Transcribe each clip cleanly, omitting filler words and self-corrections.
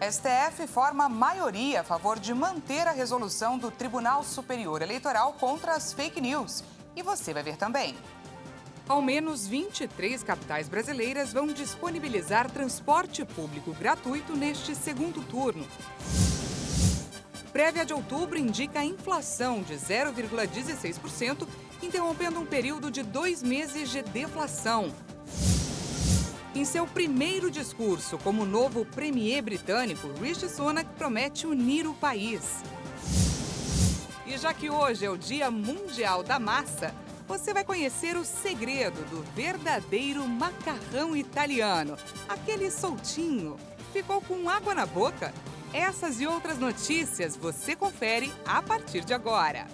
STF forma maioria a favor de manter a resolução do Tribunal Superior Eleitoral contra as fake news. E você vai ver também. Ao menos 23 capitais brasileiras vão disponibilizar transporte público gratuito neste segundo turno. Prévia de outubro indica a inflação de 0,16%, interrompendo um período de 2 meses de deflação. Em seu primeiro discurso como novo premier britânico, Rishi Sunak promete unir o país. E já que hoje é o Dia Mundial da Massa, você vai conhecer o segredo do verdadeiro macarrão italiano. Aquele soltinho. Ficou com água na boca? Essas e outras notícias você confere a partir de agora.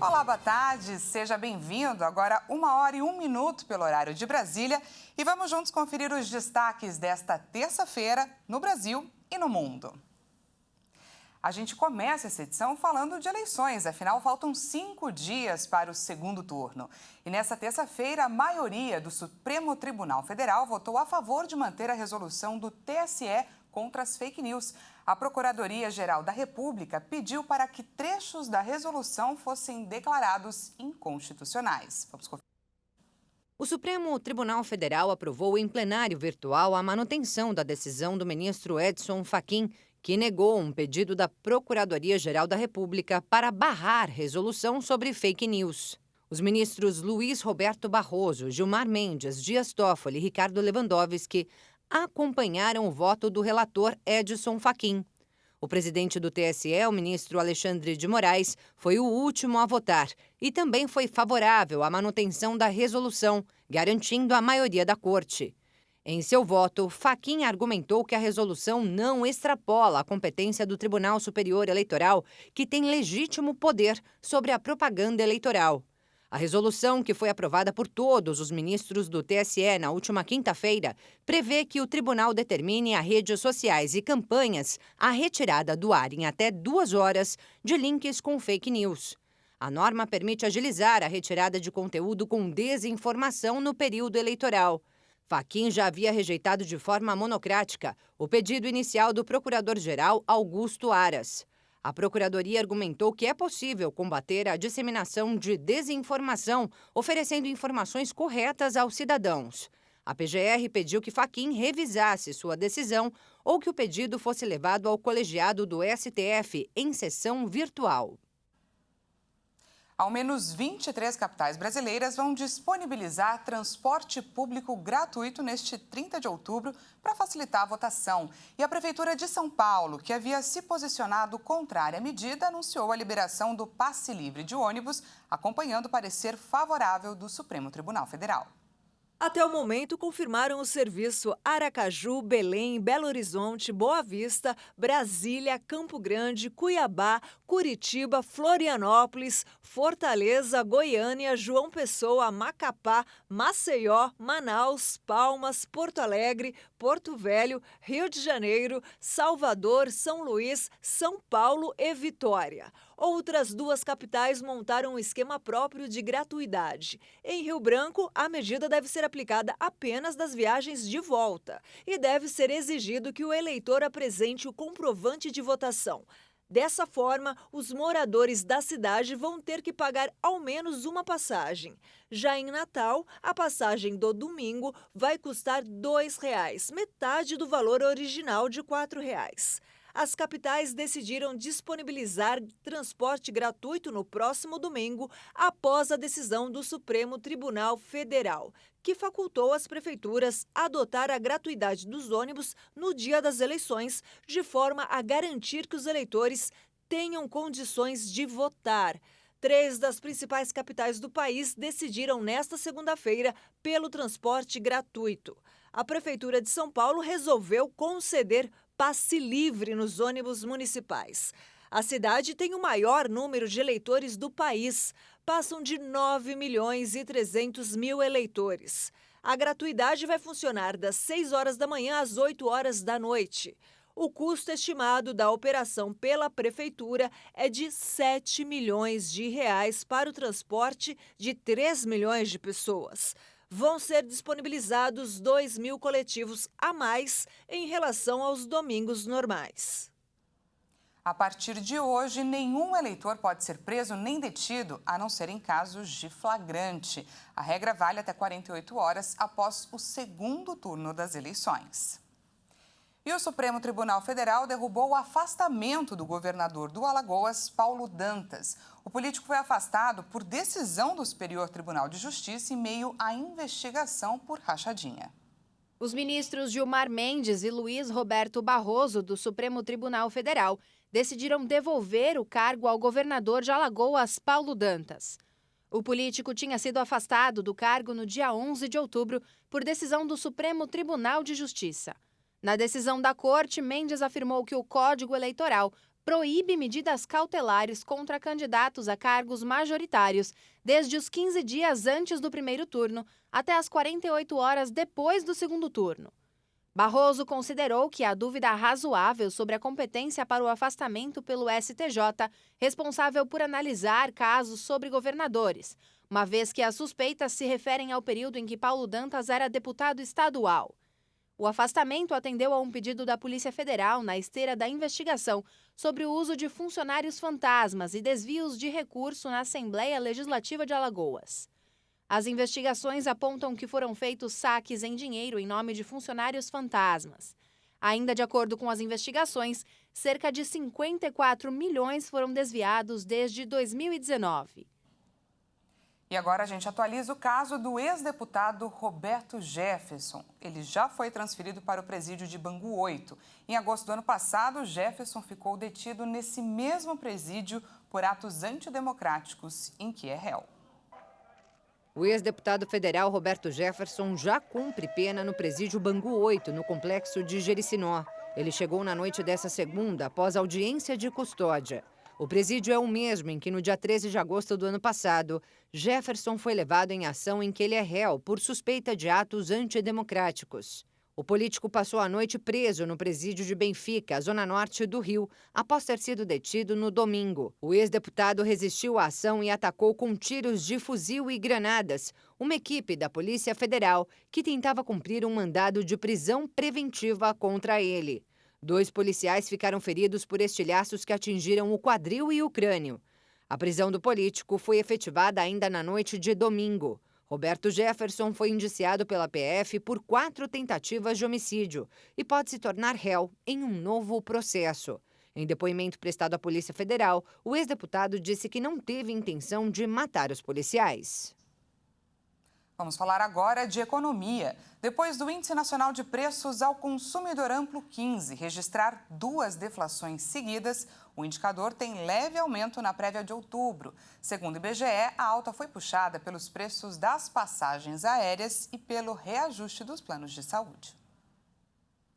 Olá, boa tarde, seja bem-vindo. Agora 1h01 pelo horário de Brasília e vamos juntos conferir os destaques desta terça-feira no Brasil e no mundo. A gente começa essa edição falando de eleições, afinal faltam 5 dias para o segundo turno. E nessa terça-feira, a maioria do Supremo Tribunal Federal votou a favor de manter a resolução do TSE contra as fake news. A Procuradoria-Geral da República pediu para que trechos da resolução fossem declarados inconstitucionais. Vamos conferir. O Supremo Tribunal Federal aprovou em plenário virtual a manutenção da decisão do ministro Edson Fachin, que negou um pedido da Procuradoria-Geral da República para barrar resolução sobre fake news. Os ministros Luiz Roberto Barroso, Gilmar Mendes, Dias Toffoli e Ricardo Lewandowski acompanharam o voto do relator Edson Fachin. O presidente do TSE, o ministro Alexandre de Moraes, foi o último a votar e também foi favorável à manutenção da resolução, garantindo a maioria da corte. Em seu voto, Fachin argumentou que a resolução não extrapola a competência do Tribunal Superior Eleitoral, que tem legítimo poder sobre a propaganda eleitoral. A resolução, que foi aprovada por todos os ministros do TSE na última quinta-feira, prevê que o tribunal determine a redes sociais e campanhas a retirada do ar em até 2 horas de links com fake news. A norma permite agilizar a retirada de conteúdo com desinformação no período eleitoral. Fachin já havia rejeitado de forma monocrática o pedido inicial do procurador-geral Augusto Aras. A Procuradoria argumentou que é possível combater a disseminação de desinformação, oferecendo informações corretas aos cidadãos. A PGR pediu que Fachin revisasse sua decisão ou que o pedido fosse levado ao colegiado do STF em sessão virtual. Ao menos 23 capitais brasileiras vão disponibilizar transporte público gratuito neste 30 de outubro para facilitar a votação. E a Prefeitura de São Paulo, que havia se posicionado contrária à medida, anunciou a liberação do passe livre de ônibus, acompanhando o parecer favorável do Supremo Tribunal Federal. Até o momento, confirmaram o serviço Aracaju, Belém, Belo Horizonte, Boa Vista, Brasília, Campo Grande, Cuiabá, Curitiba, Florianópolis, Fortaleza, Goiânia, João Pessoa, Macapá, Maceió, Manaus, Palmas, Porto Alegre, Porto Velho, Rio de Janeiro, Salvador, São Luís, São Paulo e Vitória. Outras 2 capitais montaram um esquema próprio de gratuidade. Em Rio Branco, a medida deve ser aplicada apenas das viagens de volta e deve ser exigido que o eleitor apresente o comprovante de votação. Dessa forma, os moradores da cidade vão ter que pagar ao menos uma passagem. Já em Natal, a passagem do domingo vai custar R$ 2,00, metade do valor original de R$ 4,00. As capitais decidiram disponibilizar transporte gratuito no próximo domingo, após a decisão do Supremo Tribunal Federal, que facultou as prefeituras a adotar a gratuidade dos ônibus no dia das eleições, de forma a garantir que os eleitores tenham condições de votar. 3 das principais capitais do país decidiram nesta segunda-feira pelo transporte gratuito. A Prefeitura de São Paulo resolveu conceder passe livre nos ônibus municipais. A cidade tem o maior número de eleitores do país. Passam de 9.300.000 eleitores. A gratuidade vai funcionar das 6 horas da manhã às 8 horas da noite. O custo estimado da operação pela Prefeitura é de R$ 7 milhões para o transporte de 3 milhões de pessoas. Vão ser disponibilizados 2.000 coletivos a mais em relação aos domingos normais. A partir de hoje, nenhum eleitor pode ser preso nem detido, a não ser em casos de flagrante. A regra vale até 48 horas após o segundo turno das eleições. E o Supremo Tribunal Federal derrubou o afastamento do governador do Alagoas, Paulo Dantas. O político foi afastado por decisão do Superior Tribunal de Justiça em meio à investigação por rachadinha. Os ministros Gilmar Mendes e Luiz Roberto Barroso, do Supremo Tribunal Federal, decidiram devolver o cargo ao governador de Alagoas, Paulo Dantas. O político tinha sido afastado do cargo no dia 11 de outubro por decisão do Supremo Tribunal de Justiça. Na decisão da Corte, Mendes afirmou que o Código Eleitoral proíbe medidas cautelares contra candidatos a cargos majoritários desde os 15 dias antes do primeiro turno até as 48 horas depois do segundo turno. Barroso considerou que há dúvida razoável sobre a competência para o afastamento pelo STJ, responsável por analisar casos sobre governadores, uma vez que as suspeitas se referem ao período em que Paulo Dantas era deputado estadual. O afastamento atendeu a um pedido da Polícia Federal na esteira da investigação sobre o uso de funcionários fantasmas e desvios de recurso na Assembleia Legislativa de Alagoas. As investigações apontam que foram feitos saques em dinheiro em nome de funcionários fantasmas. Ainda de acordo com as investigações, cerca de 54 milhões foram desviados desde 2019. E agora a gente atualiza o caso do ex-deputado Roberto Jefferson. Ele já foi transferido para o presídio de Bangu 8. Em agosto do ano passado, Jefferson ficou detido nesse mesmo presídio por atos antidemocráticos em que é réu. O ex-deputado federal Roberto Jefferson já cumpre pena no presídio Bangu 8, no complexo de Jericinó. Ele chegou na noite dessa segunda, após audiência de custódia. O presídio é o mesmo em que, no dia 13 de agosto do ano passado, Jefferson foi levado em ação em que ele é réu por suspeita de atos antidemocráticos. O político passou a noite preso no presídio de Benfica, zona norte do Rio, após ter sido detido no domingo. O ex-deputado resistiu à ação e atacou com tiros de fuzil e granadas uma equipe da Polícia Federal que tentava cumprir um mandado de prisão preventiva contra ele. 2 policiais ficaram feridos por estilhaços que atingiram o quadril e o crânio. A prisão do político foi efetivada ainda na noite de domingo. Roberto Jefferson foi indiciado pela PF por 4 tentativas de homicídio e pode se tornar réu em um novo processo. Em depoimento prestado à Polícia Federal, o ex-deputado disse que não teve intenção de matar os policiais. Vamos falar agora de economia. Depois do Índice Nacional de Preços ao Consumidor Amplo 15 registrar 2 deflações seguidas, o indicador tem leve aumento na prévia de outubro. Segundo o IBGE, a alta foi puxada pelos preços das passagens aéreas e pelo reajuste dos planos de saúde.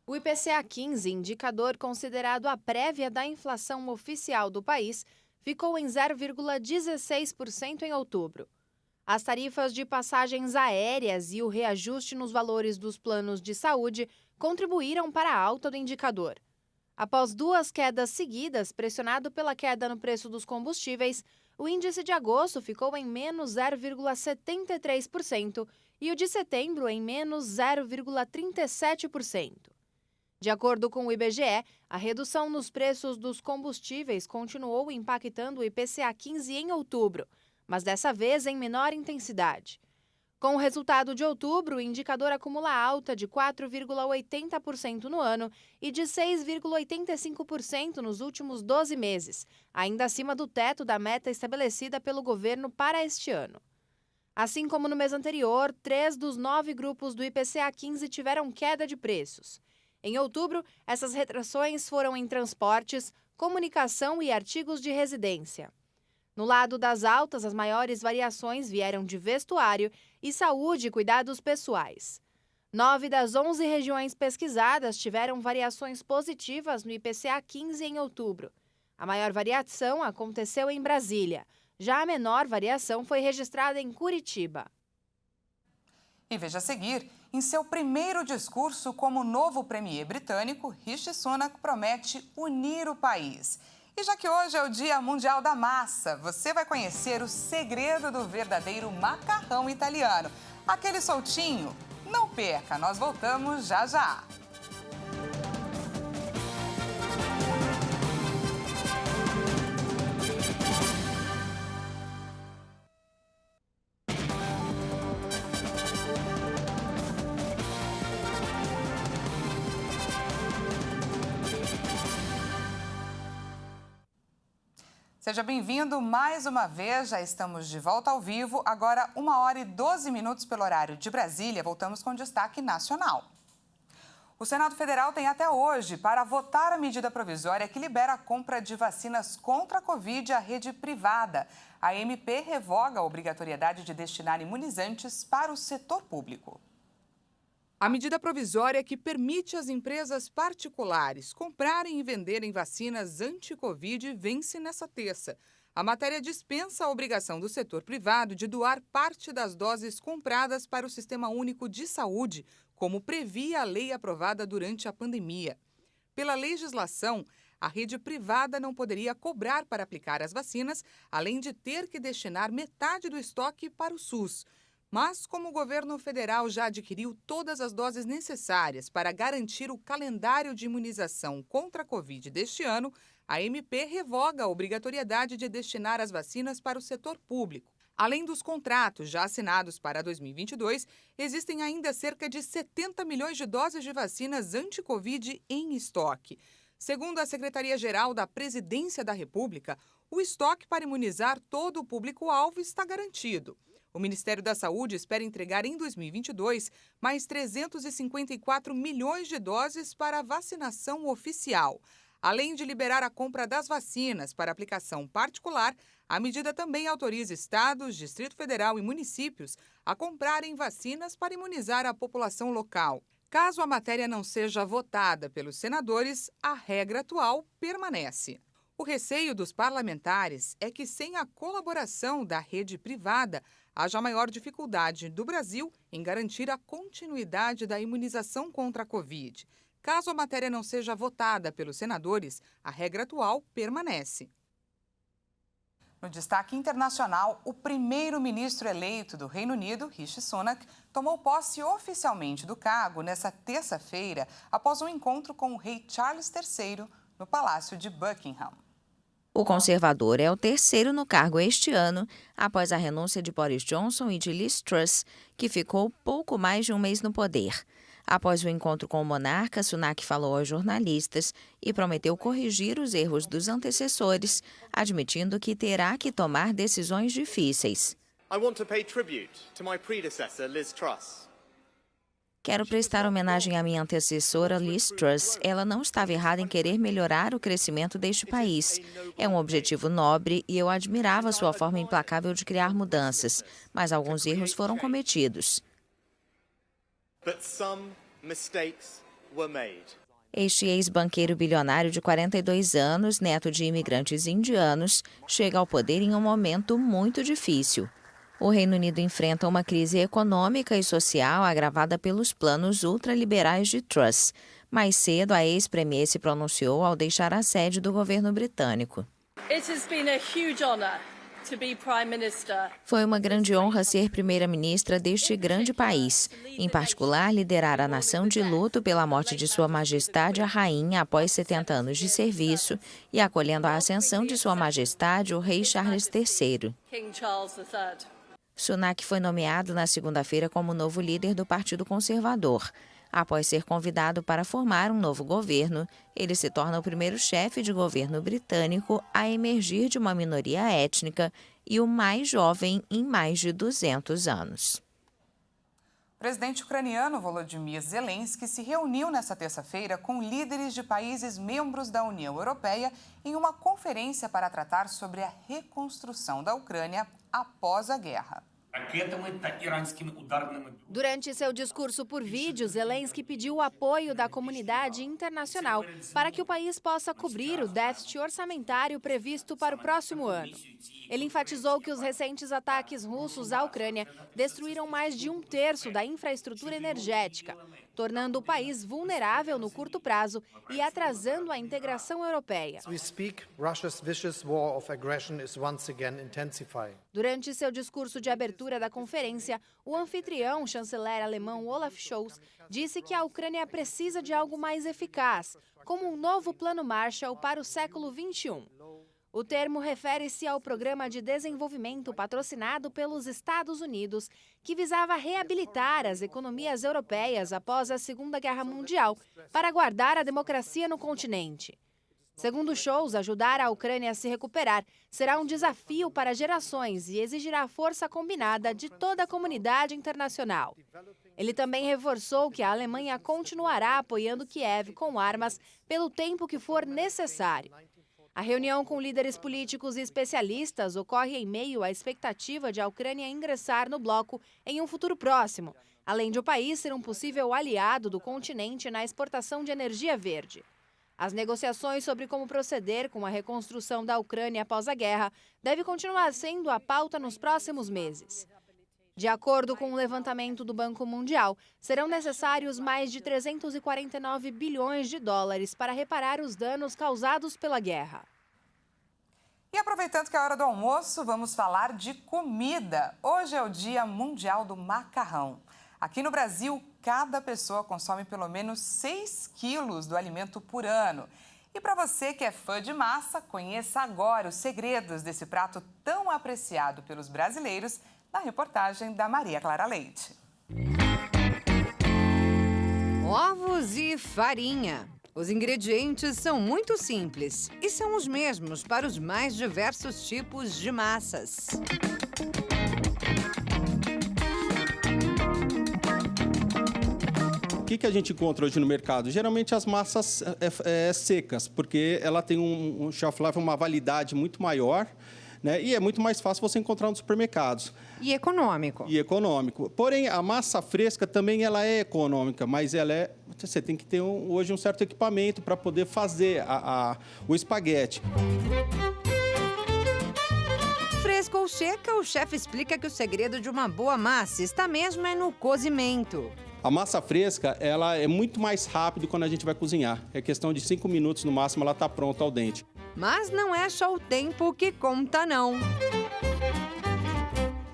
O IPCA 15, indicador considerado a prévia da inflação oficial do país, ficou em 0,16% em outubro. As tarifas de passagens aéreas e o reajuste nos valores dos planos de saúde contribuíram para a alta do indicador. Após 2 quedas seguidas, pressionado pela queda no preço dos combustíveis, o índice de agosto ficou em menos 0,73% e o de setembro em menos 0,37%. De acordo com o IBGE, a redução nos preços dos combustíveis continuou impactando o IPCA 15 em outubro, mas dessa vez em menor intensidade. Com o resultado de outubro, o indicador acumula alta de 4,80% no ano e de 6,85% nos últimos 12 meses, ainda acima do teto da meta estabelecida pelo governo para este ano. Assim como no mês anterior, 3 dos 9 grupos do IPCA 15 tiveram queda de preços. Em outubro, essas retrações foram em transportes, comunicação e artigos de residência. No lado das altas, as maiores variações vieram de vestuário e saúde e cuidados pessoais. 9 das 11 regiões pesquisadas tiveram variações positivas no IPCA 15 em outubro. A maior variação aconteceu em Brasília. Já a menor variação foi registrada em Curitiba. E veja a seguir, em seu primeiro discurso como novo premier britânico, Rishi Sunak promete unir o país. E já que hoje é o Dia Mundial da Massa, você vai conhecer o segredo do verdadeiro macarrão italiano. aquele soltinho? Não perca, nós voltamos já já. Seja bem-vindo mais uma vez, já estamos de volta ao vivo, agora 1h12 pelo horário de Brasília, voltamos com destaque nacional. O Senado Federal tem até hoje para votar a medida provisória que libera a compra de vacinas contra a Covid à rede privada. A MP revoga a obrigatoriedade de destinar imunizantes para o setor público. A medida provisória que permite às empresas particulares comprarem e venderem vacinas anti-Covid vence nesta terça. A matéria dispensa a obrigação do setor privado de doar parte das doses compradas para o Sistema Único de Saúde, como previa a lei aprovada durante a pandemia. Pela legislação, a rede privada não poderia cobrar para aplicar as vacinas, além de ter que destinar metade do estoque para o SUS. Mas, como o governo federal já adquiriu todas as doses necessárias para garantir o calendário de imunização contra a Covid deste ano, a MP revoga a obrigatoriedade de destinar as vacinas para o setor público. Além dos contratos já assinados para 2022, existem ainda cerca de 70 milhões de doses de vacinas anti-Covid em estoque. Segundo a Secretaria-Geral da Presidência da República, o estoque para imunizar todo o público-alvo está garantido. O Ministério da Saúde espera entregar em 2022 mais 354 milhões de doses para a vacinação oficial. Além de liberar a compra das vacinas para aplicação particular, a medida também autoriza estados, Distrito Federal e municípios a comprarem vacinas para imunizar a população local. Caso a matéria não seja votada pelos senadores, a regra atual permanece. O receio dos parlamentares é que, sem a colaboração da rede privada, haja maior dificuldade do Brasil em garantir a continuidade da imunização contra a Covid. Caso a matéria não seja votada pelos senadores, a regra atual permanece. No destaque internacional, o primeiro-ministro eleito do Reino Unido, Rishi Sunak, tomou posse oficialmente do cargo nesta terça-feira, após um encontro com o rei Charles III no Palácio de Buckingham. O conservador é o terceiro no cargo este ano, após a renúncia de Boris Johnson e de Liz Truss, que ficou pouco mais de um mês no poder. Após o encontro com o monarca, Sunak falou aos jornalistas e prometeu corrigir os erros dos antecessores, admitindo que terá que tomar decisões difíceis. I want to pay tribute to my predecessor, Liz Truss. Quero prestar homenagem à minha antecessora, Liz Truss. Ela não estava errada em querer melhorar o crescimento deste país. É um objetivo nobre e eu admirava sua forma implacável de criar mudanças, mas alguns erros foram cometidos. But some mistakes were made. Este ex-banqueiro bilionário de 42 anos, neto de imigrantes indianos, chega ao poder em um momento muito difícil. O Reino Unido enfrenta uma crise econômica e social agravada pelos planos ultraliberais de Truss. Mais cedo, a ex-premier se pronunciou ao deixar a sede do governo britânico. Foi uma grande honra ser primeira-ministra deste grande país, em particular liderar a nação de luto pela morte de Sua Majestade a Rainha após 70 anos de serviço e acolhendo a ascensão de Sua Majestade o Rei Charles III. Sunak foi nomeado na segunda-feira como novo líder do Partido Conservador. Após ser convidado para formar um novo governo, ele se torna o primeiro chefe de governo britânico a emergir de uma minoria étnica e o mais jovem em mais de 200 anos. O presidente ucraniano Volodymyr Zelensky se reuniu nesta terça-feira com líderes de países membros da União Europeia em uma conferência para tratar sobre a reconstrução da Ucrânia após a guerra. Durante seu discurso por vídeo, Zelensky pediu o apoio da comunidade internacional para que o país possa cobrir o déficit orçamentário previsto para o próximo ano. Ele enfatizou que os recentes ataques russos à Ucrânia destruíram mais de um terço da infraestrutura energética. tornando o país vulnerável no curto prazo e atrasando a integração europeia. As we speak, Russia's vicious war of aggression is once again intensifying. Durante seu discurso de abertura da conferência, o anfitrião, chanceler alemão Olaf Scholz, disse que a Ucrânia precisa de algo mais eficaz, como um novo plano Marshall para o século XXI. O termo refere-se ao programa de desenvolvimento patrocinado pelos Estados Unidos, que visava reabilitar as economias europeias após a Segunda Guerra Mundial, para guardar a democracia no continente. Segundo Scholz, ajudar a Ucrânia a se recuperar será um desafio para gerações e exigirá a força combinada de toda a comunidade internacional. Ele também reforçou que a Alemanha continuará apoiando Kiev com armas pelo tempo que for necessário. A reunião com líderes políticos e especialistas ocorre em meio à expectativa de a Ucrânia ingressar no bloco em um futuro próximo, além de o país ser um possível aliado do continente na exportação de energia verde. As negociações sobre como proceder com a reconstrução da Ucrânia após a guerra devem continuar sendo a pauta nos próximos meses. De acordo com o levantamento do Banco Mundial, serão necessários mais de 349 bilhões de dólares para reparar os danos causados pela guerra. E aproveitando que é a hora do almoço, vamos falar de comida. Hoje é o Dia Mundial do Macarrão. Aqui no Brasil, cada pessoa consome pelo menos 6 quilos do alimento por ano. E para você que é fã de massa, conheça agora os segredos desse prato tão apreciado pelos brasileiros na reportagem da Maria Clara Leite. Ovos e farinha. Os ingredientes são muito simples e são os mesmos para os mais diversos tipos de massas. O que a gente encontra hoje no mercado? Geralmente as massas secas, porque ela tem um shelf life, uma validade muito maior, né? E é muito mais fácil você encontrar nos supermercados. E econômico. Porém, a massa fresca também ela é econômica, mas você tem que ter hoje um certo equipamento para poder fazer o espaguete. Fresca ou seca, o chefe explica que o segredo de uma boa massa está mesmo no cozimento. A massa fresca, ela é muito mais rápido quando a gente vai cozinhar. É questão de 5 minutos no máximo, ela está pronta ao dente. Mas não é só o tempo que conta, não.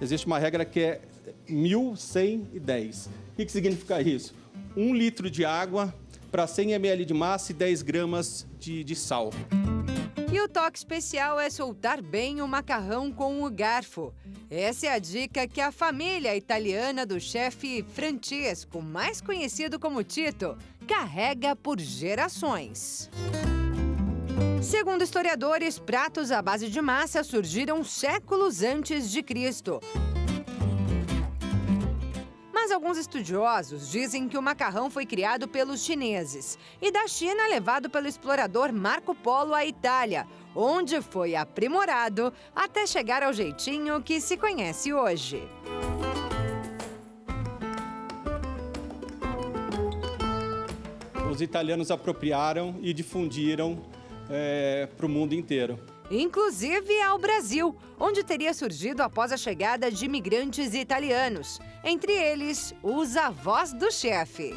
Existe uma regra que é 1110. O que significa isso? 1 litro de água para 100 ml de massa e 10 gramas de sal. E o toque especial é soltar bem o macarrão com o garfo. Essa é a dica que a família italiana do chefe Francesco, mais conhecido como Tito, carrega por gerações. Segundo historiadores, pratos à base de massa surgiram séculos antes de Cristo. Mas alguns estudiosos dizem que o macarrão foi criado pelos chineses e da China levado pelo explorador Marco Polo à Itália, onde foi aprimorado até chegar ao jeitinho que se conhece hoje. Os italianos apropriaram e difundiram para o mundo inteiro. Inclusive ao Brasil, onde teria surgido após a chegada de imigrantes italianos, entre eles os avós do chefe.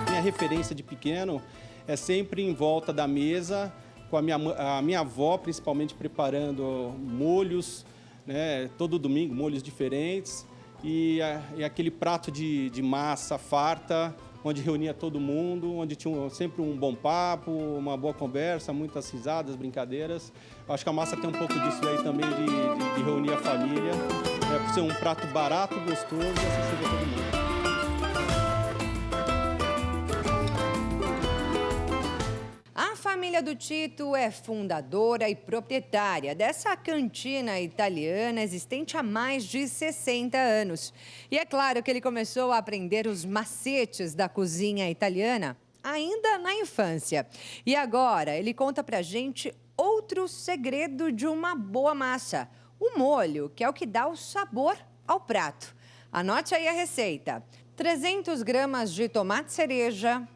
Minha referência de pequeno é sempre em volta da mesa, com a minha avó, principalmente preparando molhos, né, todo domingo, molhos diferentes, e aquele prato de massa farta, onde reunia todo mundo, onde tinha sempre um bom papo, uma boa conversa, muitas risadas, brincadeiras. Acho que a massa tem um pouco disso aí também, de reunir a família. Por ser um prato barato, gostoso e acessível a todo mundo. A família do Tito é fundadora e proprietária dessa cantina italiana existente há mais de 60 anos. E é claro que ele começou a aprender os macetes da cozinha italiana ainda na infância. E agora ele conta pra gente outro segredo de uma boa massa: o molho, que é o que dá o sabor ao prato. Anote aí a receita: 300 gramas de tomate cereja,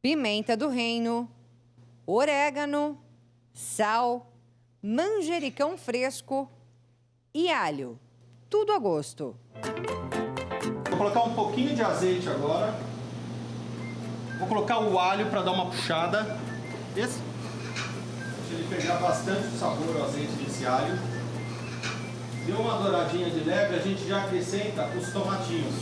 pimenta do reino, orégano, sal, manjericão fresco e alho. Tudo a gosto. colocar um pouquinho de azeite agora. Vou colocar o alho para dar uma puxada. Esse? Deixa ele pegar bastante o sabor, o azeite desse alho. Deu uma douradinha de leve, a gente já acrescenta os tomatinhos.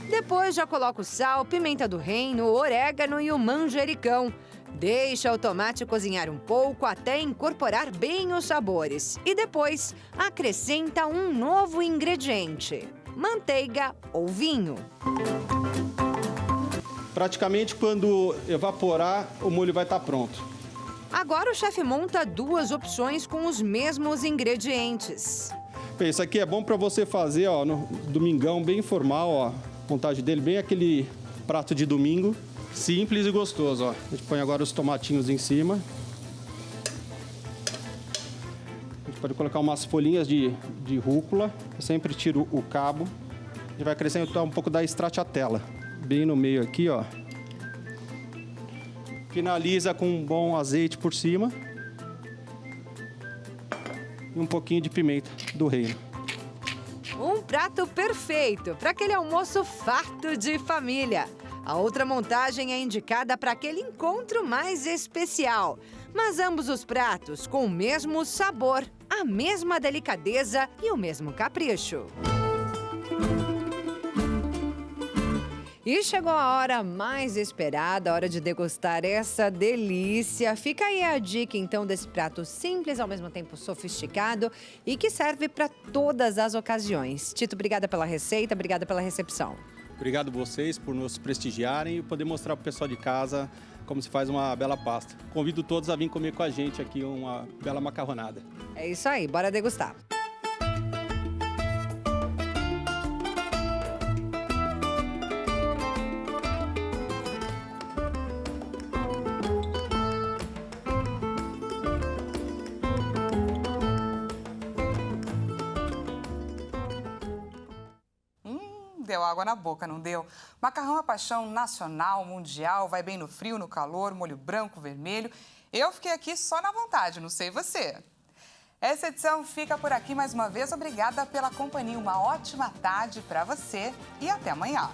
Depois já coloca o sal, pimenta do reino, o orégano e o manjericão. Deixa o tomate cozinhar um pouco até incorporar bem os sabores. E depois acrescenta um novo ingrediente: manteiga ou vinho. Praticamente quando evaporar, o molho vai estar pronto. Agora o chefe monta 2 opções com os mesmos ingredientes. Bem, isso aqui é bom para você fazer, ó, no domingão, bem informal, ó. A montagem dele, bem aquele prato de domingo, simples e gostoso, ó. A gente põe agora os tomatinhos em cima. A gente pode colocar umas folhinhas de rúcula. Eu sempre tiro o cabo. A gente vai acrescentar um pouco da stracciatella, bem no meio aqui, ó. Finaliza com um bom azeite por cima. E um pouquinho de pimenta do reino. Um prato perfeito para aquele almoço farto de família. A outra montagem é indicada para aquele encontro mais especial. Mas ambos os pratos com o mesmo sabor, a mesma delicadeza e o mesmo capricho. E chegou a hora mais esperada, a hora de degustar essa delícia. Fica aí a dica, então, desse prato simples, ao mesmo tempo sofisticado e que serve para todas as ocasiões. Tito, obrigada pela receita, obrigada pela recepção. Obrigado vocês por nos prestigiarem e poder mostrar para o pessoal de casa como se faz uma bela pasta. Convido todos a vir comer com a gente aqui uma bela macarronada. É isso aí, bora degustar. Deu água na boca, não deu? Macarrão é paixão nacional, mundial, vai bem no frio, no calor, molho branco, vermelho. Eu fiquei aqui só na vontade, não sei você. Essa edição fica por aqui mais uma vez. Obrigada pela companhia. Uma ótima tarde para você e até amanhã.